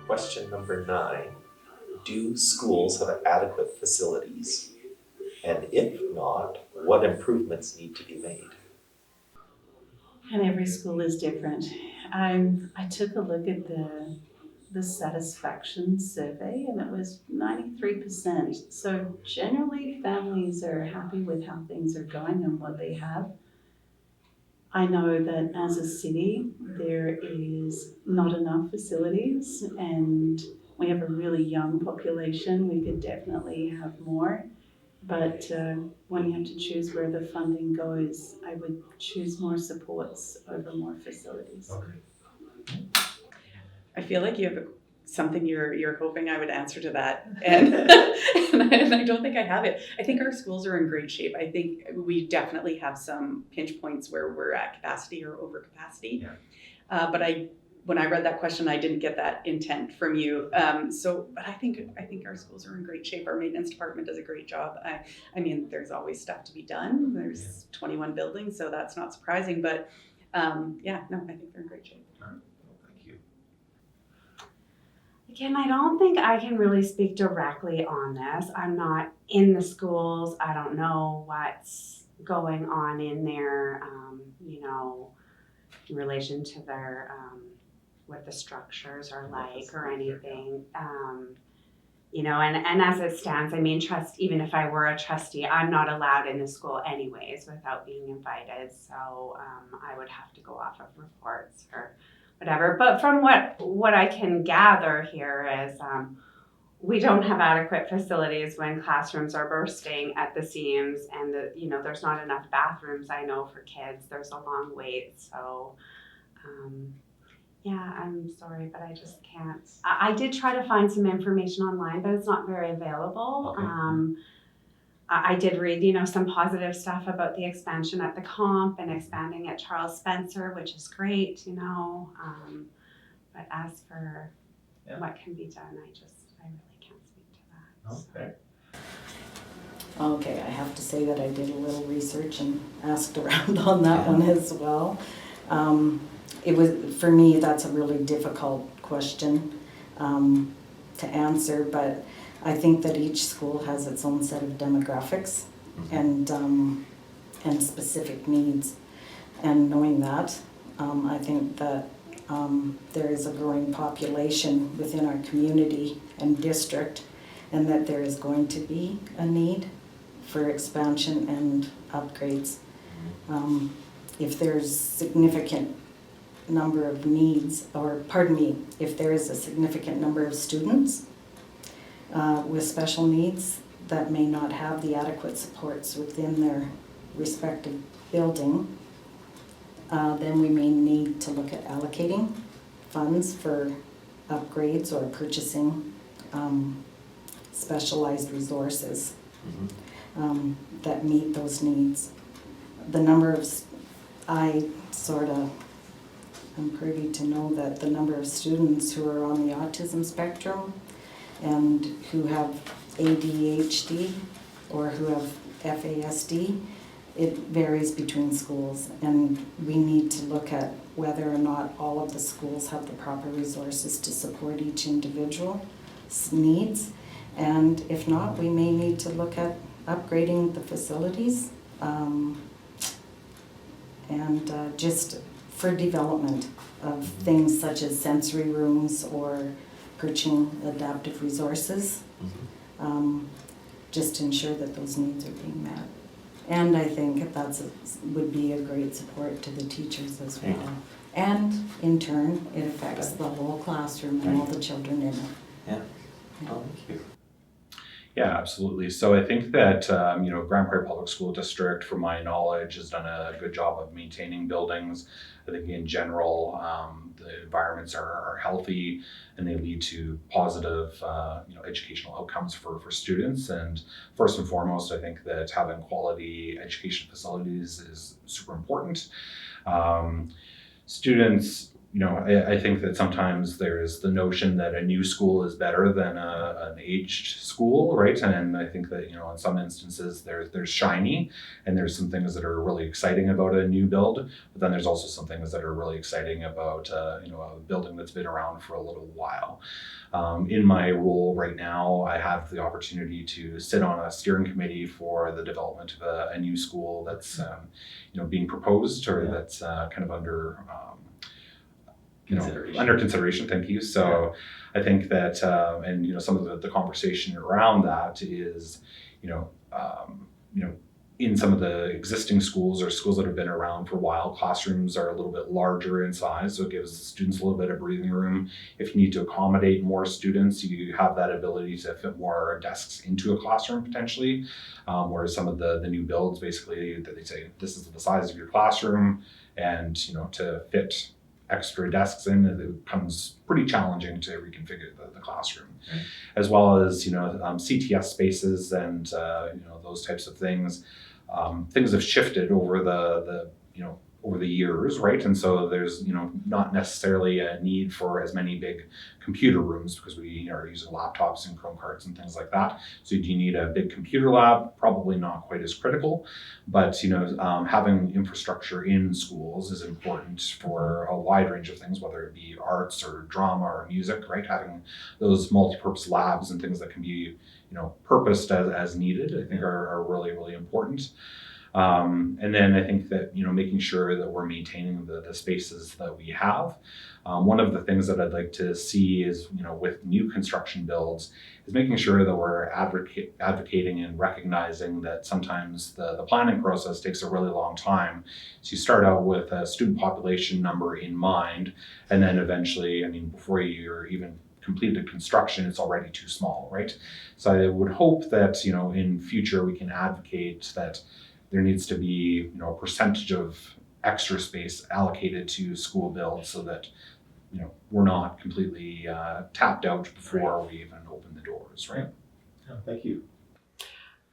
Question number 9. Do schools have adequate facilities? And if not, what improvements need to be made? And every school is different. I took a look at the satisfaction survey and it was 93%. So generally families are happy with how things are going and what they have. I know that as a city, there is not enough facilities and we have a really young population. We could definitely have more. But when you have to choose where the funding goes, I would choose more supports over more facilities. Okay. I feel like you have something you're hoping I would answer to that, and and I don't think I have it. I think our schools are in great shape. I think we definitely have some pinch points where we're at capacity or over capacity. Yeah. But when I read that question, I didn't get that intent from you. But I think our schools are in great shape. Our maintenance department does a great job. I mean, there's always stuff to be done. There's 21 buildings, so that's not surprising. But I think they're in great shape. All right. Well, thank you. Again, I don't think I can really speak directly on this. I'm not in the schools. I don't know what's going on in there, in relation to their, what the structures are like or anything. And as it stands, I mean, even if I were a trustee, I'm not allowed in the school anyways without being invited. So I would have to go off of reports or whatever. But from what I can gather here is we don't have adequate facilities when classrooms are bursting at the seams and there's not enough bathrooms, I know, for kids. There's a long wait. So I'm sorry, but I just can't. I did try to find some information online, but it's not very available. Okay. I did read, some positive stuff about the expansion at the Comp and expanding at Charles Spencer, which is great, But as for what can be done, I really can't speak to that. Okay. Okay, I have to say that I did a little research and asked around on that one as well. It was, for me, that's a really difficult question to answer, but I think that each school has its own set of demographics and specific needs. And knowing that, I think that there is a growing population within our community and district, and that there is going to be a need for expansion and upgrades. If there's significant number of needs, if there is a significant number of students with special needs that may not have the adequate supports within their respective building, then we may need to look at allocating funds for upgrades or purchasing specialized resources that meet those needs. The number of, I'm privy to know that the number of students who are on the autism spectrum and who have ADHD or who have FASD, it varies between schools, and we need to look at whether or not all of the schools have the proper resources to support each individual's needs. And if not, we may need to look at upgrading the facilities just for development of things such as sensory rooms or purchasing adaptive resources, just to ensure that those needs are being met. And I think that would be a great support to the teachers as well. Yeah. And in turn, it affects the whole classroom and all the children in it. Yeah. Oh, thank you. Yeah, absolutely. So I think that, Grand Prairie Public School District, from my knowledge, has done a good job of maintaining buildings. I think in general, the environments are healthy and they lead to positive, educational outcomes for students. And first and foremost, I think that having quality education facilities is super important. Students I think that sometimes there's the notion that a new school is better than an aged school, right? And I think that, in some instances there's shiny and there's some things that are really exciting about a new build, but then there's also some things that are really exciting about, a building that's been around for a little while. In my role right now, I have the opportunity to sit on a steering committee for the development of a new school that's, being proposed or that's kind of under Consideration. under consideration. Thank you. So I think that, and some of the conversation around that is, in some of the existing schools or schools that have been around for a while, classrooms are a little bit larger in size, so it gives students a little bit of breathing room. If you need to accommodate more students, you have that ability to fit more desks into a classroom potentially. Whereas some of the new builds, basically, that they say this is the size of your classroom, and to fit extra desks in, it becomes pretty challenging to reconfigure the classroom. Right. As well as CTS spaces and those types of things. Things have shifted over over the years, right? And so there's not necessarily a need for as many big computer rooms because we are using laptops and Chrome cards and things like that. So do you need a big computer lab? Probably not quite as critical, but having infrastructure in schools is important for a wide range of things, whether it be arts or drama or music, right? Having those multi-purpose labs and things that can be purposed as needed, I think are really, really important. And then I think that, making sure that we're maintaining the spaces that we have. One of the things that I'd like to see is, with new construction builds, is making sure that we're advocating and recognizing that sometimes the planning process takes a really long time. So you start out with a student population number in mind, and then eventually, before you're even completed construction, it's already too small, right? So I would hope that, in future we can advocate that there needs to be, a percentage of extra space allocated to school builds so that, we're not completely tapped out before we even open the doors, right? Oh, thank you.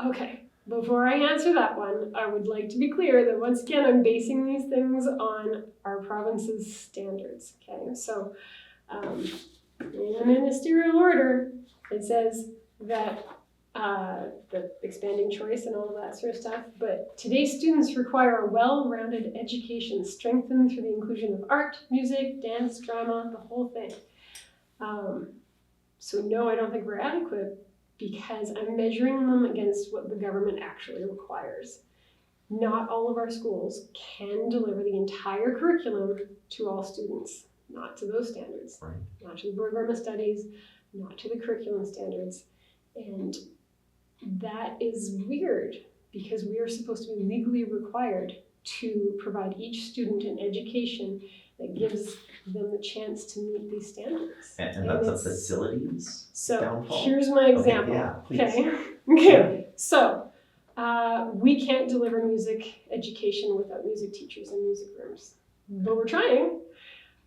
Okay, before I answer that one, I would like to be clear that once again, I'm basing these things on our province's standards, okay? So, in a ministerial order, it says that the expanding choice and all of that sort of stuff, but today's students require a well-rounded education strengthened through the inclusion of art, music, dance, drama, the whole thing. So no, I don't think we're adequate because I'm measuring them against what the government actually requires. Not all of our schools can deliver the entire curriculum to all students, not to those standards, Right. not to the program of studies, not to the curriculum standards. And that is weird because we are supposed to be legally required to provide each student an education that gives them the chance to meet these standards. And that's a it's- facilities So downfall? here's my example. Okay, yeah, please. Okay. So we can't deliver music education without music teachers and music rooms, but we're trying.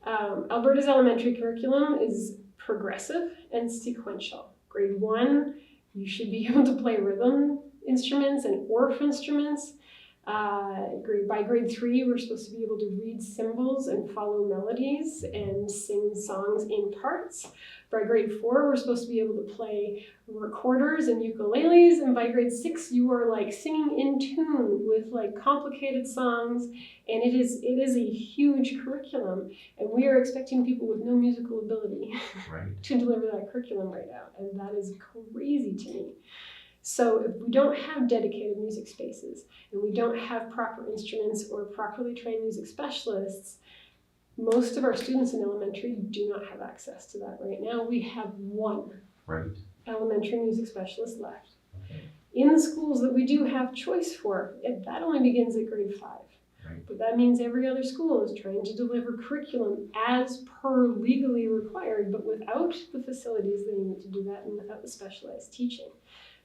Alberta's elementary curriculum is progressive and sequential. Grade 1, you should be able to play rhythm instruments and orff instruments. By grade 3, we're supposed to be able to read symbols and follow melodies and sing songs in parts. By grade 4, we're supposed to be able to play recorders and ukuleles. And by grade 6, you are like singing in tune with like complicated songs. And it is a huge curriculum. And we are expecting people with no musical ability Right. to deliver that curriculum right now. And that is crazy to me. So if we don't have dedicated music spaces and we don't have proper instruments or properly trained music specialists, most of our students in elementary do not have access to that right now. We have one Right. elementary music specialist left. Okay. In the schools that we do have choice for, that only begins at grade 5. Right. But that means every other school is trying to deliver curriculum as per legally required, but without the facilities they need to do that and without the specialized teaching.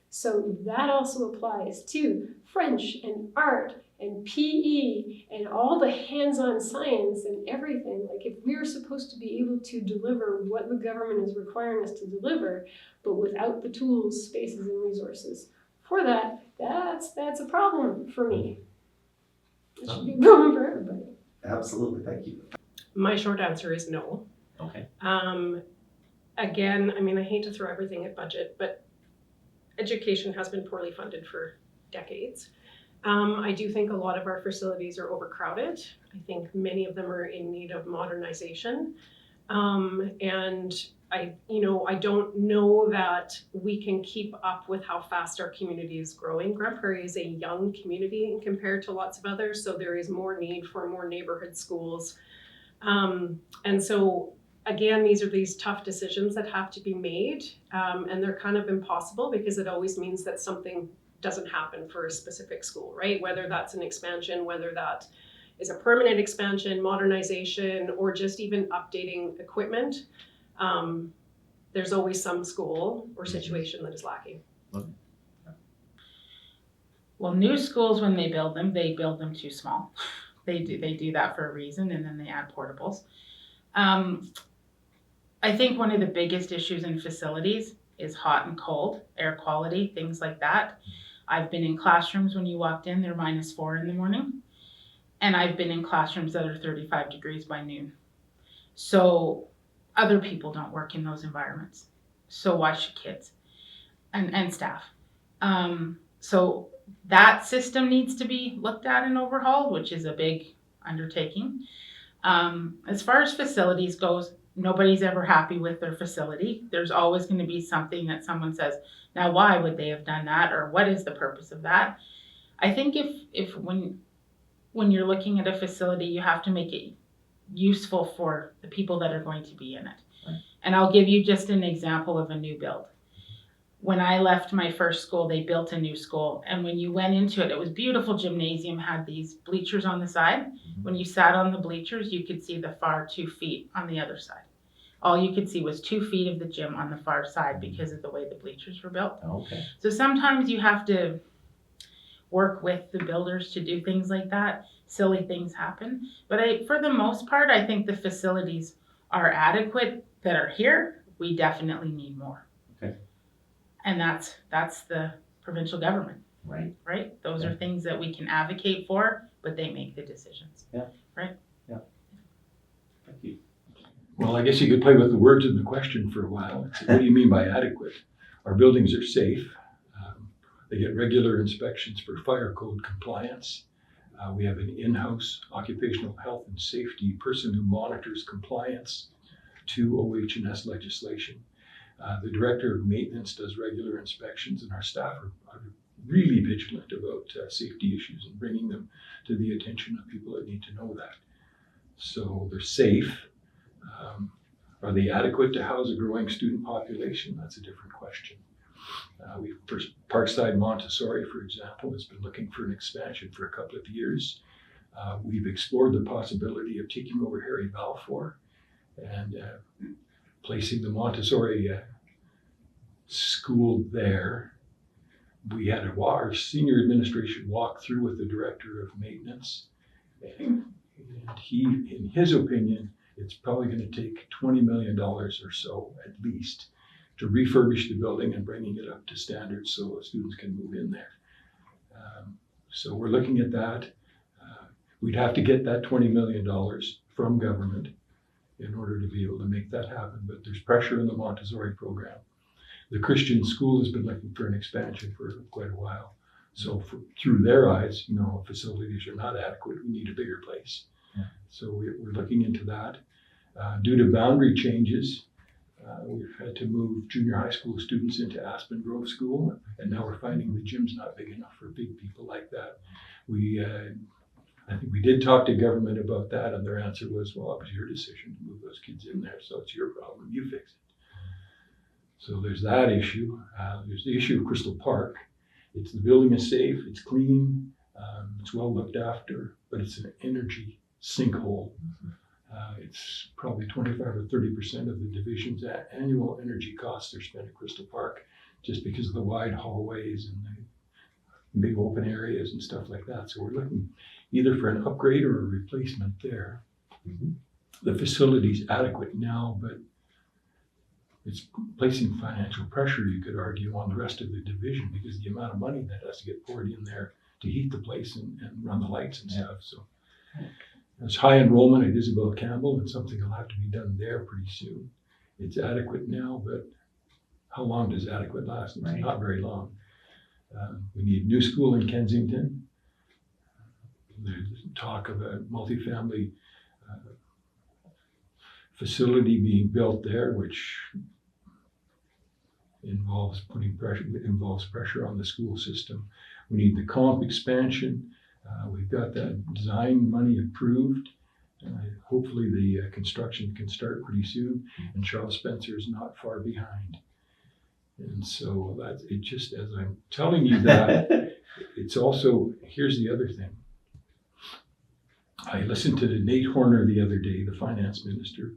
So that also applies to French and art and PE and all the hands-on science and everything. Like if we're supposed to be able to deliver what the government is requiring us to deliver, but without the tools, spaces, and resources for that, that's a problem for me. It should be a problem for everybody. Absolutely, thank you. My short answer is no. Okay. Again, I mean, I hate to throw everything at budget, but education has been poorly funded for decades. I do think a lot of our facilities are overcrowded. I think many of them are in need of modernization. And I don't know that we can keep up with how fast our community is growing. Grand Prairie is a young community compared to lots of others, so there is more need for more neighborhood schools. And so again, these are these tough decisions that have to be made, and they're kind of impossible because it always means that something doesn't happen for a specific school, right? Whether that's an expansion, whether that is a permanent expansion, modernization, or just even updating equipment. There's always some school or situation that is lacking. Well, new schools, when they build them too small. They do that for a reason, and then they add portables. I think one of the biggest issues in facilities is hot and cold, air quality, things like that. I've been in classrooms when you walked in, they're -4 in the morning. And I've been in classrooms that are 35 degrees by noon. So other people don't work in those environments. So why should kids and staff? So that system needs to be looked at and overhauled, which is a big undertaking. As far as facilities goes, nobody's ever happy with their facility. There's always going to be something that someone says, now why would they have done that, or what is the purpose of that? I think if when you're looking at a facility, you have to make it useful for the people that are going to be in it. Right. And I'll give you just an example of a new build. When I left my first school, they built a new school, and when you went into it, it was beautiful gymnasium, had these bleachers on the side. When you sat on the bleachers, you could see the far 2 feet on the other side. All you could see was 2 feet of the gym on the far side because of the way the bleachers were built. Okay. So sometimes you have to work with the builders to do things like that. Silly things happen. But for the most part, I think the facilities are adequate that are here. We definitely need more. Okay. And that's the provincial government, Right. right? Those Yeah. are things that we can advocate for, but they make the decisions. Thank you. Well, I guess you could play with the words in the question for a while. What do you mean by adequate? Our buildings are safe. They get regular inspections for fire code compliance. We have an in-house occupational health and safety person who monitors compliance to OH&S legislation. The director of maintenance does regular inspections, and our staff are really vigilant about safety issues and bringing them to the attention of people that need to know that. So they're safe. Are they adequate to house a growing student population? That's a different question. Parkside Montessori, for example, has been looking for an expansion for a couple of years. We've explored the possibility of taking over Harry Balfour and placing the Montessori school there. We had our senior administration walk through with the director of maintenance, and he, in his opinion, it's probably going to take $20 million or so at least to refurbish the building and bringing it up to standards so students can move in there. So we're looking at that. We'd have to get that $20 million from government in order to be able to make that happen, but there's pressure in the Montessori program. The Christian school has been looking for an expansion for quite a while. So through their eyes, facilities are not adequate. We need a bigger place. Yeah. So we're looking into that. Due to boundary changes, we've had to move junior high school students into Aspen Grove School, and now we're finding the gym's not big enough for big people like that. I think we did talk to government about that, and their answer was, well, it was your decision to move those kids in there, so it's your problem, you fix it. So there's that issue. There's the issue of Crystal Park. The building is safe, it's clean, it's well looked after, but it's an energy sinkhole. It's probably 25 or 30% of the division's annual energy costs are spent at Crystal Park just because of the wide hallways and the big open areas and stuff like that. So we're looking either for an upgrade or a replacement there. Mm-hmm. The facility's adequate now, but it's placing financial pressure, you could argue, on the rest of the division because the amount of money that has to get poured in there to heat the place and run the lights and stuff. So There's high enrollment at Isabel Campbell, and something will have to be done there pretty soon. It's adequate now, but how long does adequate last? It's Right. not very long. We need a new school in Kensington. There's talk of a multifamily facility being built there, which involves pressure on the school system. We need the comp expansion. We've got that design money approved. Hopefully the construction can start pretty soon, and Charles Spencer is not far behind. And so that's it. Just as I'm telling you that, it's also, here's the other thing. I listened to Nate Horner the other day, the finance minister,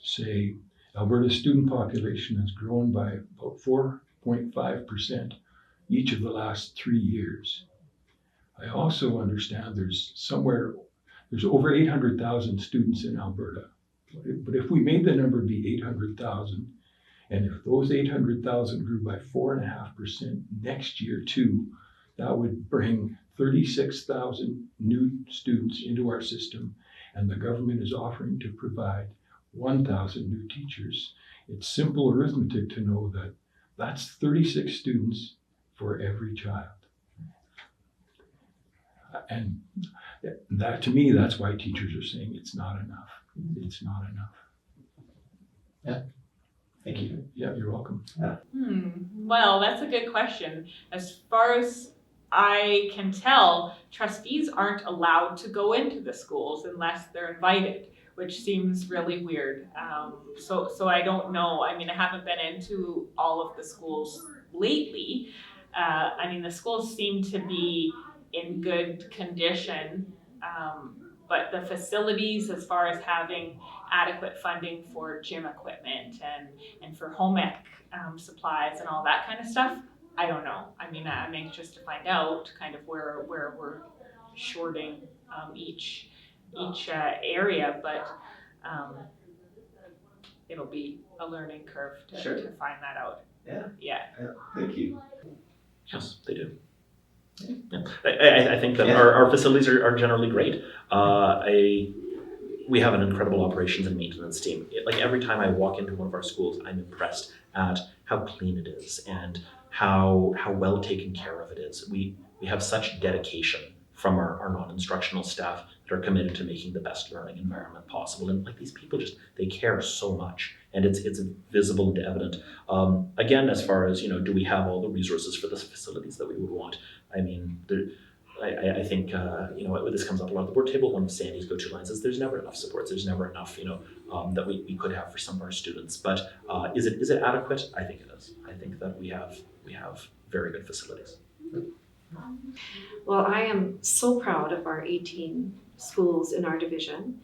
say Alberta's student population has grown by about 4.5% each of the last 3 years. I also understand there's over 800,000 students in Alberta. But if we made the number be 800,000, and if those 800,000 grew by 4.5% next year too, that would bring 36,000 new students into our system, and the government is offering to provide 1,000 new teachers. It's simple arithmetic to know that that's 36 students for every child. And that, to me, that's why teachers are saying it's not enough. It's not enough. Thank you. Yeah, you're welcome. Well, that's a good question. As far as I can tell, trustees aren't allowed to go into the schools unless they're invited, which seems really weird. So I don't know. I mean, I haven't been into all of the schools lately. I mean, the schools seem to be in good condition, but the facilities, as far as having adequate funding for gym equipment and for home ec supplies and all that kind of stuff, I don't know. I mean, I'm anxious to find out kind of where we're shorting each area, but it'll be a learning curve to find that out. Yeah. Thank you. Yes, they do. Yeah. I think that our facilities are generally great. We have an incredible operations and maintenance team. Like every time I walk into one of our schools, I'm impressed at how clean it is and how well taken care of it is. We have such dedication from our non-instructional staff that are committed to making the best learning environment possible. And like these people they care so much, and it's visible and evident. Again, as far as, do we have all the resources for the facilities that we would want? I mean, I think, this comes up a lot at the board table. One of Sandy's go-to lines is there's never enough supports. There's never enough, that we could have for some of our students. But is it adequate? I think it is. I think that we have very good facilities. Well, I am so proud of our 18 schools in our division.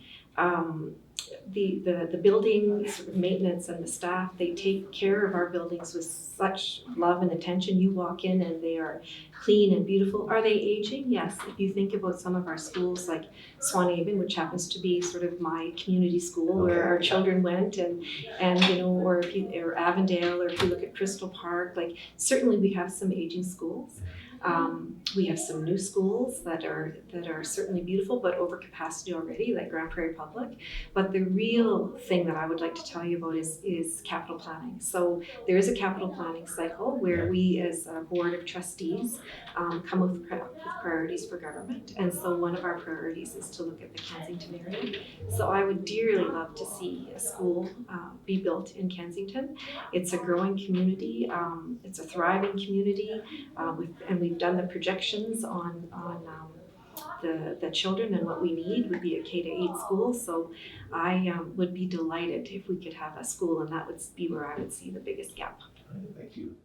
The buildings, maintenance, and the staff, they take care of our buildings with such love and attention. You walk in and they are clean and beautiful. Are they aging? Yes. If you think about some of our schools like Swanhaven, which happens to be sort of my community school where our children went, and or Avondale, or if you look at Crystal Park, certainly we have some aging schools. We have some new schools that are certainly beautiful, but over capacity already, like Grand Prairie Public. But the real thing that I would like to tell you about is capital planning. So there is a capital planning cycle where we, as a board of trustees, come up with priorities for government. And so one of our priorities is to look at the Kensington area. So I would dearly love to see a school be built in Kensington. It's a growing community. It's a thriving community. And we've done the projections on the children, and what we need would be a K-8 school. So I would be delighted if we could have a school, and that would be where I would see the biggest gap. Thank you.